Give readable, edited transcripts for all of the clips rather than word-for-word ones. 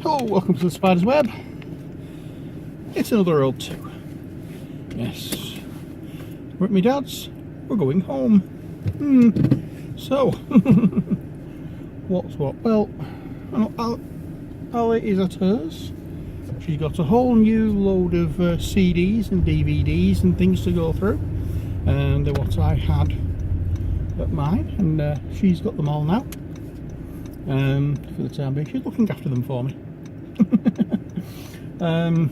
Hello, welcome to the Spider's Web. It's another Road 2. Yes, we're at my dad's. We're going home. So, what's what? Well, Ali is at hers. She's got a whole new load of CDs and DVDs and things to go through. And what I had at mine, and she's got them all now. For the time being, she's looking after them for me. And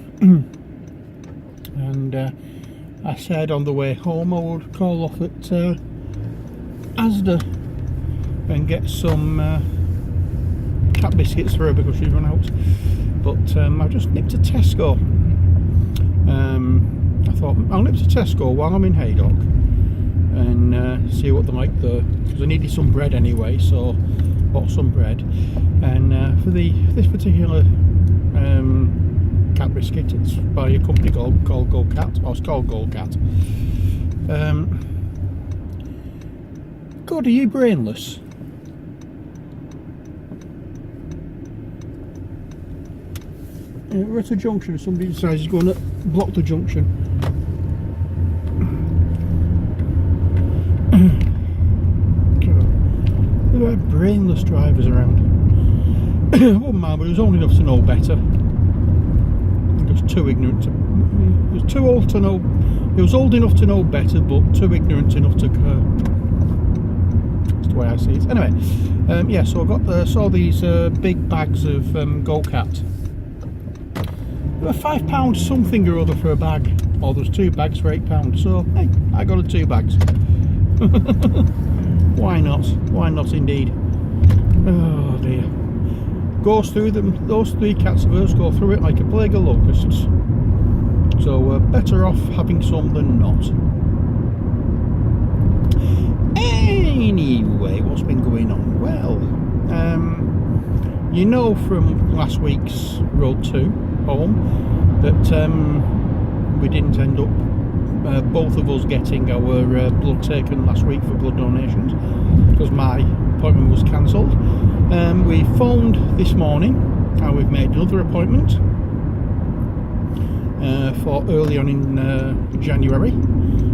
I said on the way home I would call off at Asda and get some cat biscuits for her because she's run out. But I just nipped to Tesco. I thought I'll nip to Tesco while I'm in Haydock and see what they like there, because I needed some bread anyway, so bought some bread. And for this particular cat biscuit, it's by a company called Gold Cat, or it's called Gold Cat. God, are you brainless? We're at a junction. Somebody decides he's going to block the junction. God, there are brainless drivers around. One man, but he was old enough to know better. He was too ignorant. He was too old to know. He was old enough to know better, but too ignorant enough to care. That's the way I see it. Anyway, yeah. So I saw these big bags of Gold Cat. They were £5 something or other for a bag. Or there was 2 bags for £8. So hey, I got 2 bags. Why not? Why not indeed? Oh dear. Goes through them. Those 3 cats of hers go through it like a plague of locusts. So we're better off having some than not. Anyway, what's been going on? Well, you know from last week's Road 2 home that we didn't end up both of us getting our blood taken last week for blood donations because my appointment was cancelled. We phoned this morning and we've made another appointment for early on in January,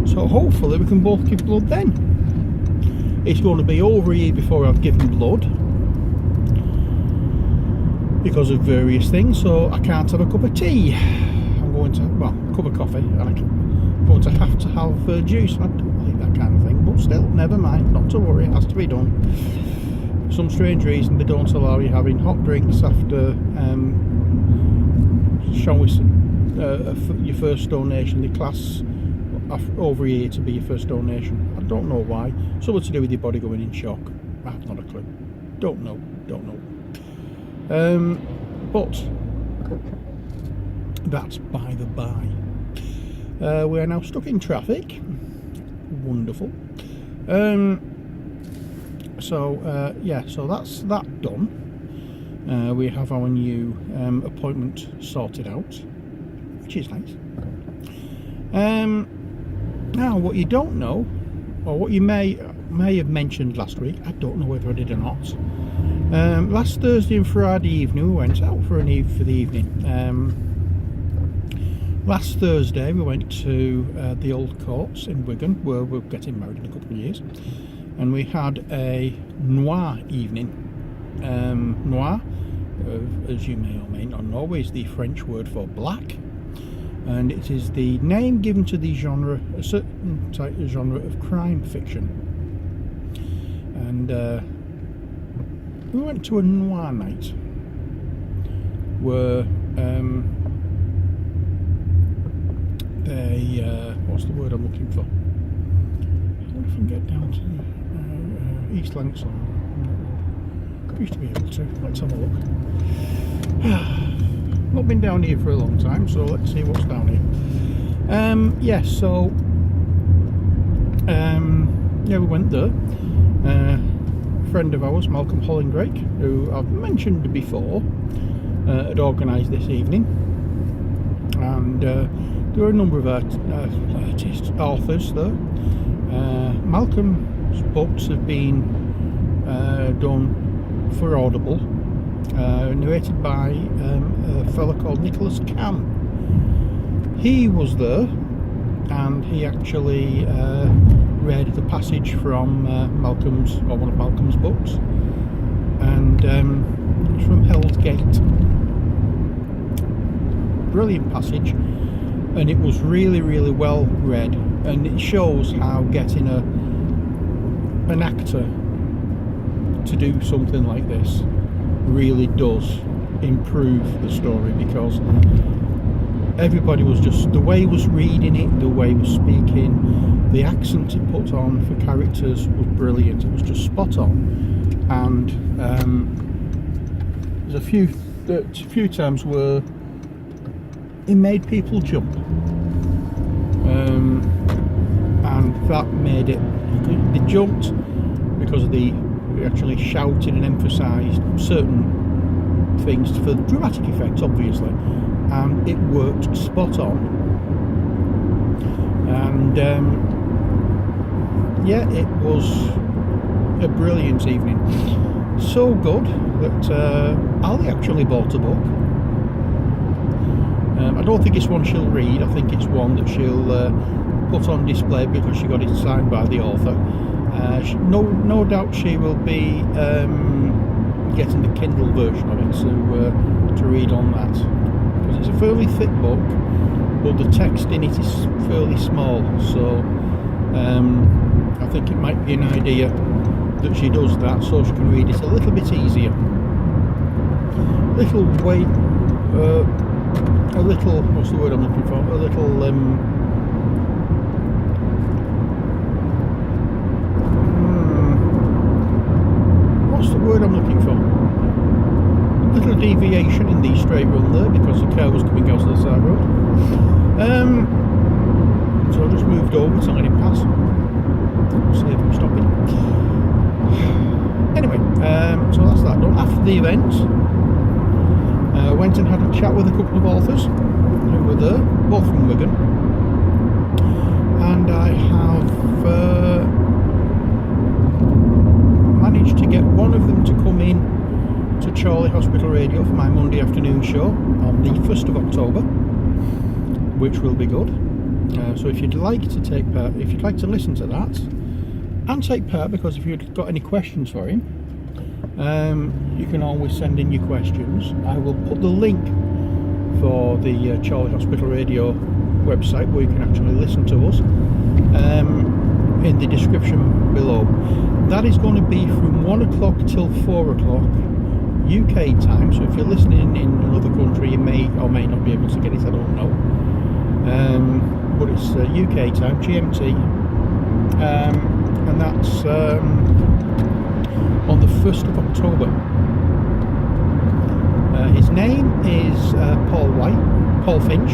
so hopefully we can both give blood then. It's going to be over a year before I've given blood because of various things, so I can't have a cup of tea. I'm going to, well, a cup of coffee, and I'm going to have juice. I don't like that kind of thing, but still, never mind, not to worry, it has to be done. For some strange reason they don't allow you having hot drinks after your first donation. They class over a year to be your first donation. I don't know why. Something to do with your body going in shock. I have not a clue. Don't know. But that's by the by. We are now stuck in traffic. Wonderful. Yeah, so that's that done. We have our new appointment sorted out, which is nice. Now, what you don't know, or what you may have mentioned last week, I don't know whether I did or not. Last Thursday and Friday evening we went out for the evening. Last Thursday we went to the Old Courts in Wigan, where we're getting married in a couple of years, and we had a noir evening. Noir, as you may or may not know, is the French word for black, and it is the name given to the genre, a certain type of genre of crime fiction. And we went to a noir night where what's the word I'm looking for? I wonder if I can get down to East Langston. I used to be able to. Let's have a look. Not been down here for a long time, so let's see what's down here. Yes, so yeah, we went there. A friend of ours, Malcolm Hollingrake, who I've mentioned before, had organised this evening, and there were a number of artists, authors there. Malcolm's books have been done for Audible narrated by a fella called Nicholas Cam. He was there, and he actually read the passage from one of Malcolm's books, and it's from Hell's Gate. Brilliant passage, and it was really, really well read, and it shows how getting an actor to do something like this really does improve the story, because everybody was just, the way he was reading it, the way he was speaking, the accent he put on for characters was brilliant. It was just spot on, and there's a few times where it made people jump, and that made it, they jumped because of they actually shouted and emphasised certain things for dramatic effect, obviously, and it worked spot on. And yeah, it was a brilliant evening, so good that Ali actually bought a book. I don't think it's one she'll read. I think it's one that she'll put on display because she got it signed by the author. No doubt she will be getting the Kindle version of it to read on that, because it's a fairly thick book, but the text in it is fairly small. So I think it might be an idea that she does that so she can read it a little bit easier. What's the word I'm looking for? A little what's the word I'm looking for? A little deviation in the straight run there, because the car was coming out of the side road. So I just moved over to let him pass. Save him stopping. Anyway, so that's that done. After the event, went and had a chat with a couple of authors who were there, both from Wigan, and I have managed to get one of them to come in to Chorley Hospital Radio for my Monday afternoon show on the 1st of October, which will be good. So if you'd like to take part, if you'd like to listen to that and take part, because if you've got any questions for him, you can always send in your questions. I will put the link for the Chorley Hospital Radio website where you can actually listen to us in the description below. That is going to be from 1 o'clock till 4 o'clock UK time, so if you're listening in another country you may or may not be able to get it, I don't know, but it's UK time, GMT, and that's on the 1st of October. His name is Paul Finch,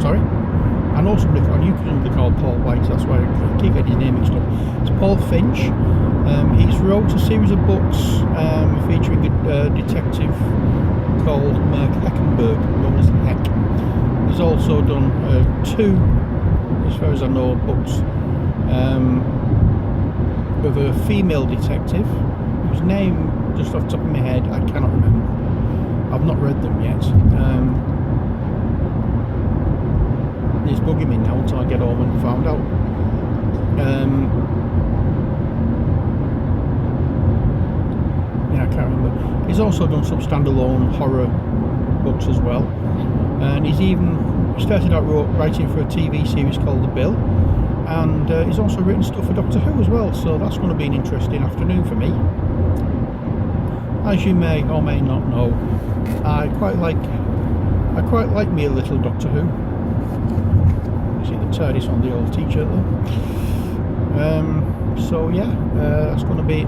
sorry. I know somebody called Paul White, that's why I keep getting his name mixed up. It's Paul Finch. He's wrote a series of books featuring a detective called Mark Heckenberg, known as Heck. He's also done 2, as far as I know, books of a female detective whose name, just off the top of my head, I cannot remember. I've not read them yet. He's bugging me now until I get home and found out. Yeah, I can't remember. He's also done some standalone horror books as well, and he's even started out writing for a TV series called The Bill, and he's also written stuff for Doctor Who as well. So that's going to be an interesting afternoon for me. As you may or may not know, I quite like me a little Doctor Who. You see the TARDIS on the old t-shirt there. So yeah, that's going to be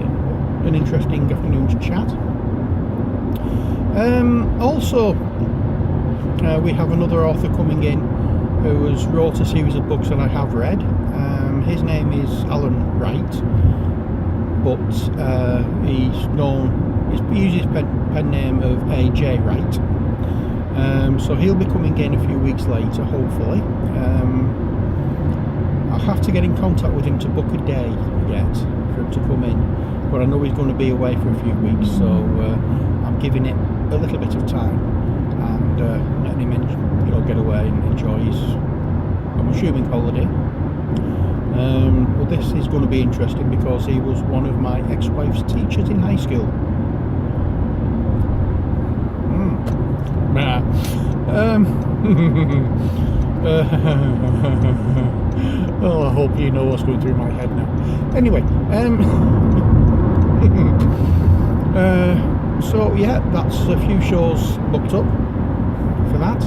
an interesting afternoon's chat. Also, we have another author coming in who has wrote a series of books that I have read. His name is Alan Wright, but he uses his pen name of A.J. Wright. So he'll be coming in a few weeks later, hopefully. I'll have to get in contact with him to book a day yet for him to come in, but I know he's going to be away for a few weeks, so I'm giving it a little bit of time and letting him, get away and enjoy his, I'm assuming, holiday. Well, this is going to be interesting because he was one of my ex-wife's teachers in high school. Oh, I hope you know what's going through my head now. Anyway, so yeah, that's a few shows booked up for that.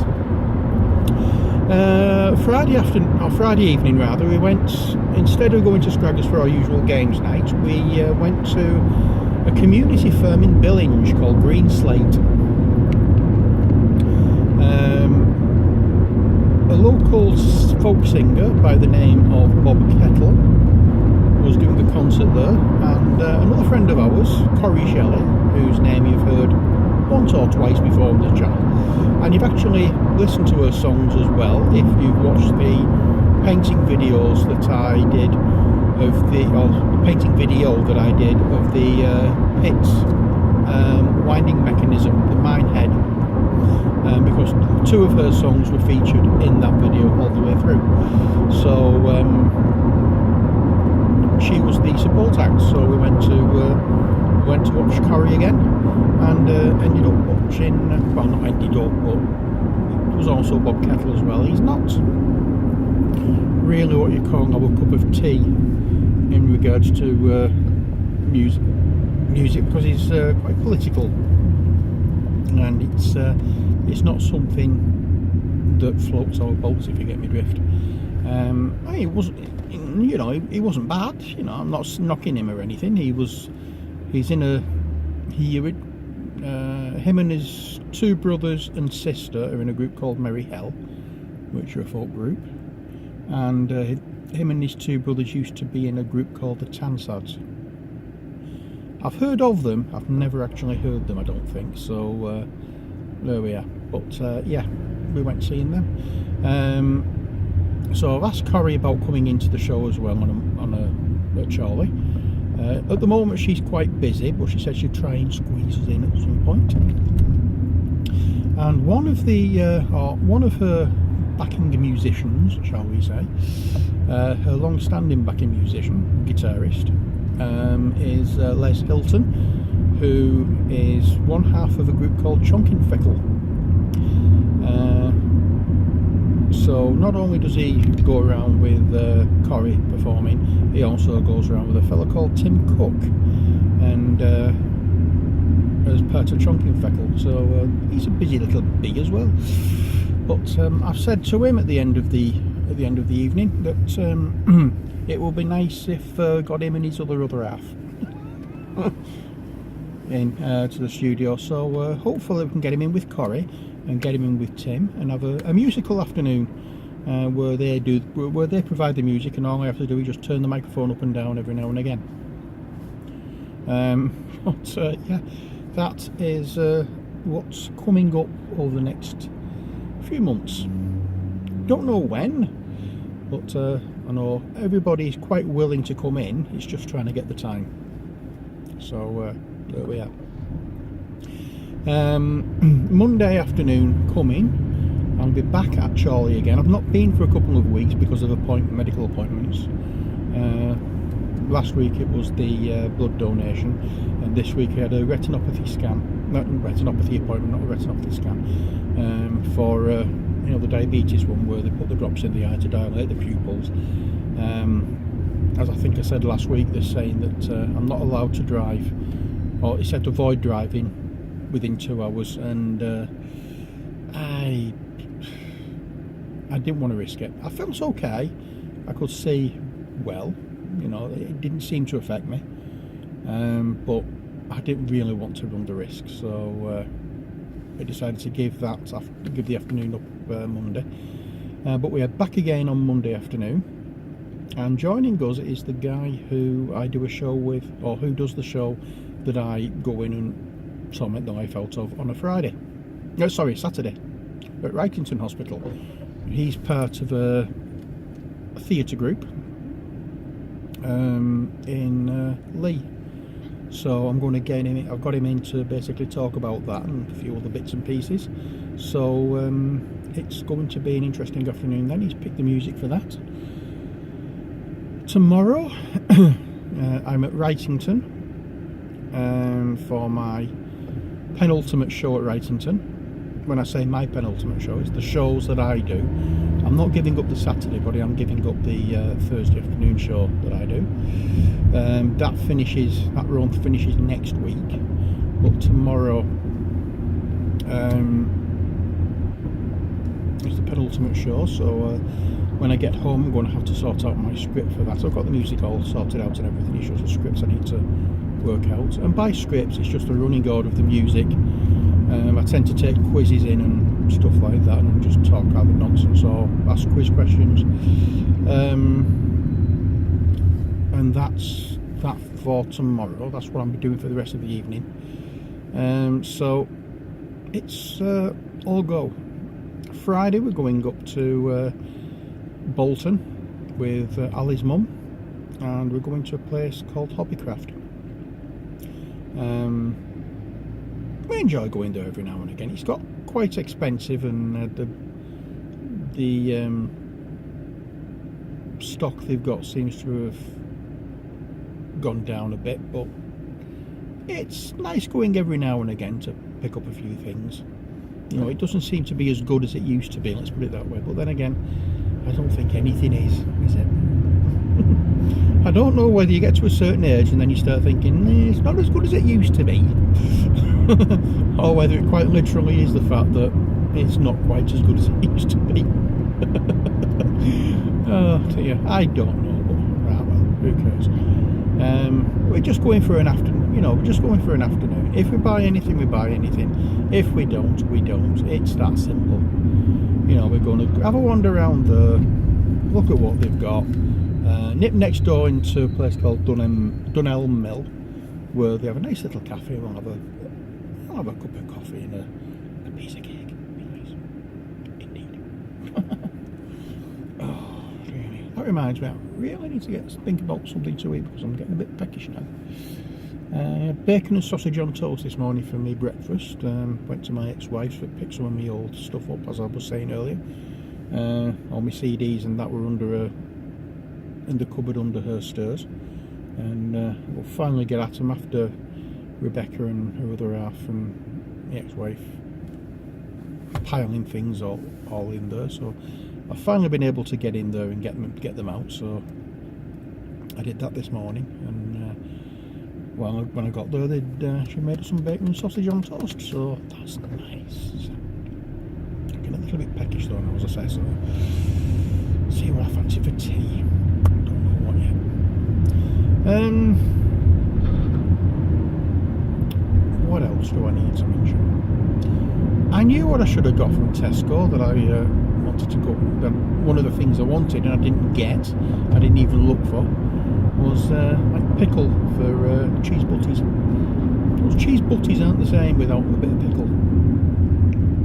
Friday evening rather, we went, instead of going to Scraggers for our usual games night, we went to a community firm in Billinge called Green Slate. A local folk singer by the name of Bob Kettle was doing a concert there, and another friend of ours, Corrie Shelley, whose name you've heard once or twice before on the channel, and you've actually listened to her songs as well if you've watched the painting videos that I did of the painting video that I did of the pits winding mechanism, the mine head, because two of her songs were featured in that video all the way through. So she was the support act, so we went to watch Corrie again, and ended up watching, well, not ended up, but it was also Bob Kettle as well. He's not really what you call our cup of tea in regards to music, because he's quite political, and it's not something that floats our boats, if you get me drift. He wasn't, he wasn't bad. I'm not knocking him or anything. Him and his two brothers and sister are in a group called Merry Hell, which are a folk group, and him and his two brothers used to be in a group called the Tansads. I've heard of them, I've never actually heard them, I don't think, so there we are. But yeah, we went seeing them. So I've asked Corrie about coming into the show as well at Charlie. At the moment she's quite busy, but she said she'd try and squeeze us in at some point. And one of her backing musicians, shall we say, her long-standing backing musician, guitarist, is Les Hilton, who is one half of a group called Chonkin Feckle. So not only does he go around with Corrie performing, he also goes around with a fella called Tim Cook, and as part of Chonkin Feckle. So he's a busy little bee as well. But I've said to him at the end of the evening that it will be nice if got him and his other half in to the studio. So hopefully we can get him in with Corrie and get him in with Tim and have a musical afternoon where they provide the music, and all I have to do is just turn the microphone up and down every now and again. But yeah, that is what's coming up over the next few months. Don't know when, but I know everybody's quite willing to come in. It's just trying to get the time. So there we are. Monday afternoon coming, I'll be back at Charlie again. I've not been for a couple of weeks because of medical appointments. Last week it was the blood donation, and this week I had a retinopathy scan. Not retinopathy appointment, not a retinopathy scan, for the diabetes one, where they put the drops in the eye to dilate the pupils. As I think I said last week, they're saying that I'm not allowed to drive, or he said to avoid driving within 2 hours, and I didn't want to risk it. I felt okay. I could see well, it didn't seem to affect me, but I didn't really want to run the risk, so I decided to give the afternoon up Monday. But we are back again on Monday afternoon, and joining us is the guy who I do a show with, or who does the show that I go in and make the life out of on a Saturday at Wrightington Hospital. He's part of a theatre group in Leigh. So I'm going to get him. I've got him in to basically talk about that and a few other bits and pieces. So it's going to be an interesting afternoon. Then he's picked the music for that. Tomorrow I'm at Wrightington for my penultimate show at Wrightington. When I say my penultimate show, it's the shows that I do. I'm not giving up the Saturday, but I am giving up the Thursday afternoon show that I do. That run finishes next week, but tomorrow is the penultimate show. So when I get home, I'm going to have to sort out my script for that. So I've got the music all sorted out and everything. It's just the scripts I need to work out. And by scripts, it's just a running order of the music. I tend to take quizzes in and stuff like that, and just talk out the nonsense or ask quiz questions. And that's that for tomorrow. That's what I'm doing for the rest of the evening. So it's all go. Friday we're going up to Bolton with Ali's mum, and we're going to a place called Hobbycraft. We enjoy going there every now and again. It's got quite expensive, and the stock they've got seems to have gone down a bit, but it's nice going every now and again to pick up a few things. You know, it doesn't seem to be as good as it used to be, let's put it that way, but then again, I don't think anything is it? I don't know whether you get to a certain age and then you start thinking it's not as good as it used to be, or whether it quite literally is the fact that it's not quite as good as it used to be. Oh dear, I don't know, but well, who cares? We're just going for an afternoon, we're just going for an afternoon. If we buy anything, we buy anything. If we don't, we don't. It's that simple. We're going to have a wander around there, look at what they've got, nip next door into a place called Dunelm Mill, where they have a nice little cafe. I'll have a cup of coffee and a piece of cake. Be nice. Indeed. Oh, really. That reminds me, I really need to think about something to eat because I'm getting a bit peckish now. Bacon and sausage on toast this morning for me breakfast. Went to my ex-wife's to pick some of my old stuff up, as I was saying earlier. All my CDs and that were in the cupboard under her stairs, and we'll finally get at them after Rebecca and her other half and the ex-wife piling things all in there. So I've finally been able to get in there and get them out. So I did that this morning, and when I got there, she made us some bacon and sausage on toast. So that's nice. I'm getting a little bit peckish though now, as I say. So see what I fancy for tea. What else do I need to mention? I knew what I should have got from Tesco that I wanted to go. One of the things I wanted and I didn't get, I didn't even look for, was like pickle for cheese butties. Those cheese butties aren't the same without a bit of pickle.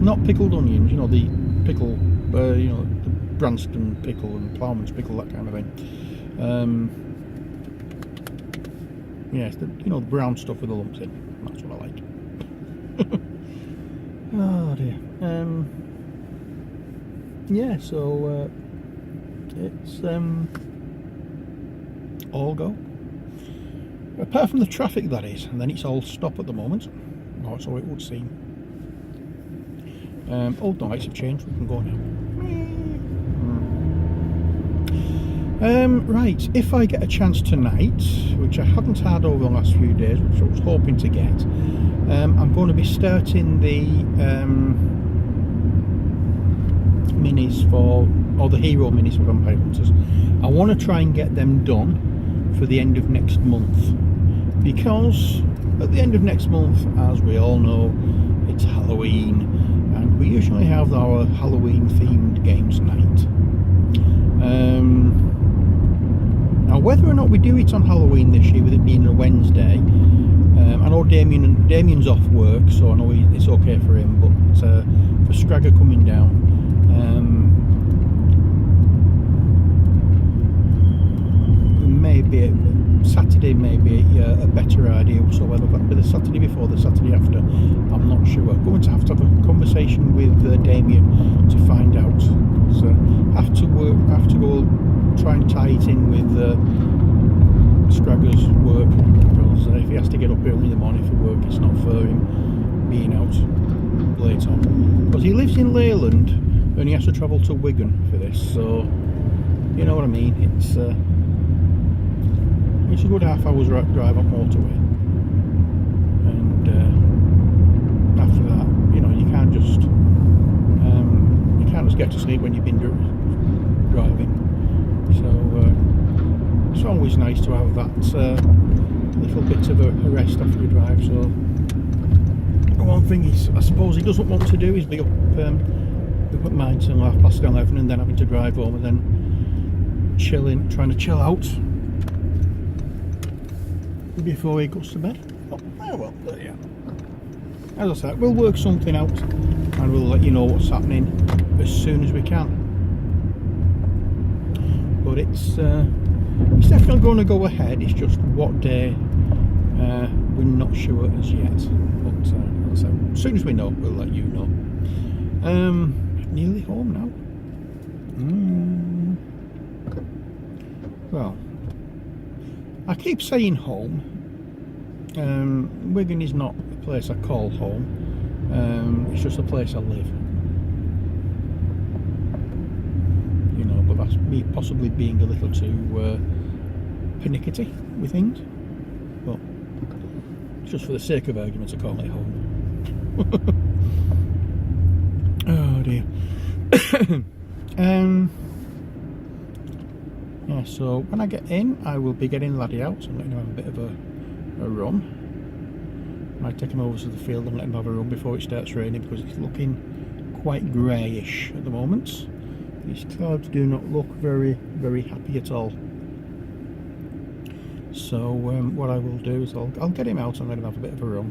Not pickled onions, the pickle, the Branston pickle and Ploughman's pickle, that kind of thing. Yes, the brown stuff with the lumps in. That's what I like. Oh dear. Yeah, so it's all go. Apart from the traffic, that is, and then it's all stop at the moment. Or so it would seem. Old lights have changed. We can go now. Right, if I get a chance tonight, which I haven't had over the last few days, which I was hoping to get, I'm going to be starting the minis or the hero minis for Vampire Hunters. I want to try and get them done for the end of next month, because at the end of next month, as we all know, it's Halloween, and we usually have our Halloween themed games night. Now, whether or not we do it on Halloween this year, with it being a Wednesday, I know Damien's off work, so I know it's okay for him, but for Scragger coming down, we may maybe Saturday may be a better idea whatsoever, but the Saturday before, the Saturday after, I'm not sure. I'm going to have a conversation with Damien to find out. So I have to go try and tie it in with Scragger's work, because if he has to get up early in the morning for work, it's not for him being out late on. Because he lives in Leyland and he has to travel to Wigan for this, so you know what I mean. It's a good half hour's drive on motorway, and after that, you know, you can't just get to sleep when you've been driving. So it's always nice to have that little bit of a rest after a drive. So the one thing I suppose he doesn't want to do is be up at mine till 11:30 and then having to drive home and then trying to chill out before he goes to bed. Oh well, there you are. As I said, we'll work something out and we'll let you know what's happening as soon as we can. But it's definitely going to go ahead. It's just what day we're not sure as yet. But as I said, as soon as we know, we'll let you know. Nearly home now. Well, I keep saying home. Wigan is not a place I call home. It's just a place I live. You know, but that's me possibly being a little too pernickety with things. But just for the sake of argument, I call it home. Oh dear. Yeah, so when I get in, I will be getting Laddie out and letting him have a bit of a run. Might take him over to the field and let him have a run before it starts raining, because it's looking quite greyish at the moment. These clouds do not look very, very happy at all. So what I will do is I'll get him out and let him have a bit of a run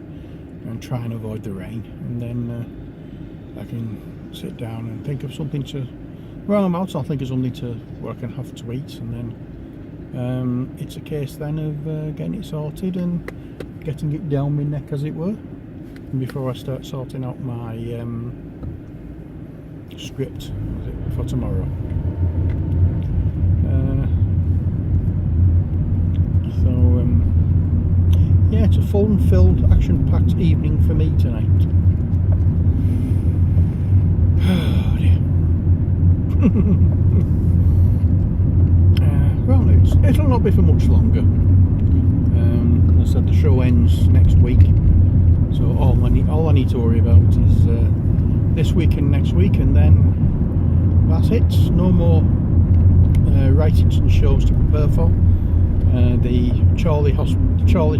and try and avoid the rain, and then I can sit down and think of something to, well, I'm out, so I'll think of something where I can have to eat, and then it's a case then of getting it sorted and getting it down my neck, as it were, and before I start sorting out my script for tomorrow. Yeah, it's a fun-filled, action-packed evening for me tonight. Oh dear. Well, it'll not be for much longer. As I said, the show ends next week, so all I need to worry about is this week and next week, and then that's it. No more writings and shows to prepare for. The Charlie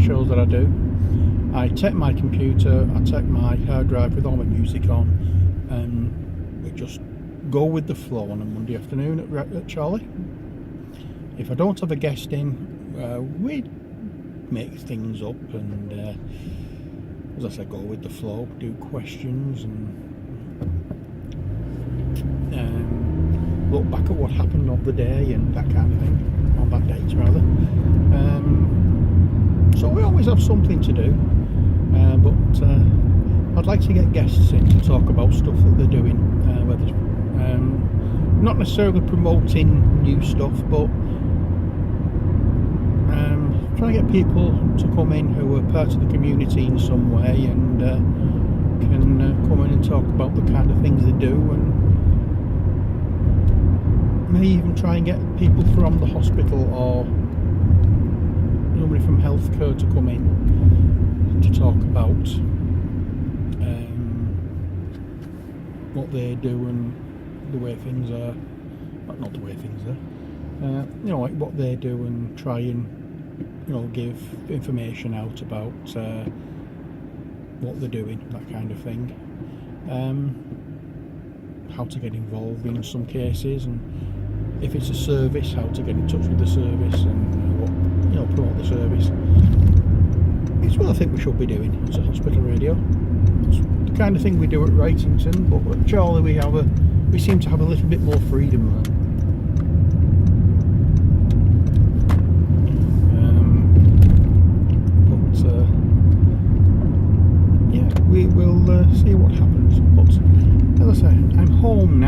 shows that I do, I take my computer, I take my hard drive with all my music on, and we just go with the flow on a Monday afternoon at Charlie. If I don't have a guest in, we make things up and, as I said, go with the flow, do questions and look back at what happened on the day and that kind of thing, on that date rather. So we always have something to do, but I'd like to get guests in to talk about stuff that they're doing, whether not necessarily promoting new stuff, but trying to get people to come in who are part of the community in some way and can come in and talk about the kind of things they do, and may even try and get people from the hospital or somebody from healthcare to come in to talk about what they do and the way things are, not the way things are, you know, like what they do, and try and, you know, give information out about what they're doing, that kind of thing. How to get involved in some cases, and if it's a service, how to get in touch with the service and what, you know, promote the service. It's what I think we should be doing as a hospital radio. It's the kind of thing we do at Wrightington, but at Charlie we seem to have a little bit more freedom there.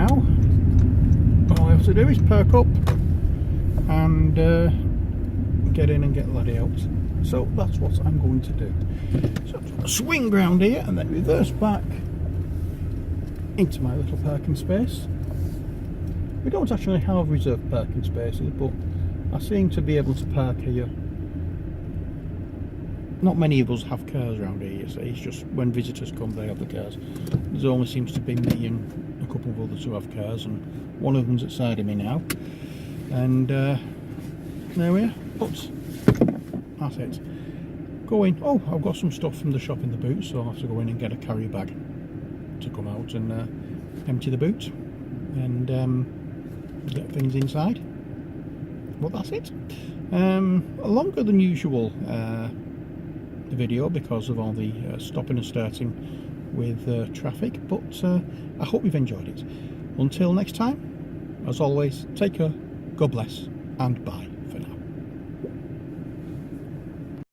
now. All I have to do is perk up and get in and get Laddie out. So that's what I'm going to do. So I'm going to swing round here and then reverse back into my little parking space. We don't actually have reserved parking spaces, but I seem to be able to park here. Not many of us have cars around here, you see. It's just when visitors come they have the cars. There only seems to be me and a couple of others who have cars, and one of them's outside of me now. And there we are. But that's it. Go in. Oh, I've got some stuff from the shop in the boot, so I'll have to go in and get a carry bag to come out and empty the boot and get things inside. But that's it. Longer than usual video because of all the stopping and starting with traffic, but I hope you've enjoyed it. Until next time, as always, take care, God bless, and bye.